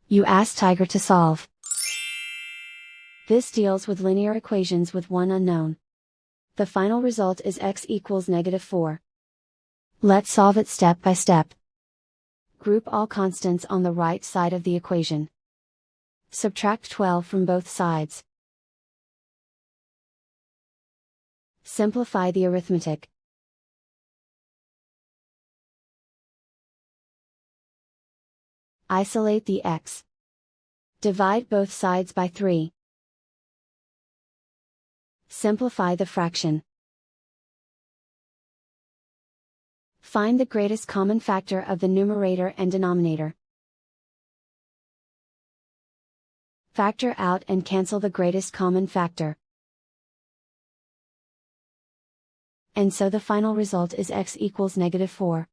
You ask Tiger to solve. This deals with linear equations with one unknown. The final result is x equals -4. Let's solve it step by step. Group all constants on the right side of the equation. Subtract 12 from both sides. Simplify the arithmetic. Isolate the x. Divide both sides by 3. Simplify the fraction. Find the greatest common factor of the numerator and denominator. Factor out and cancel the greatest common factor. And so the final result is x equals -4.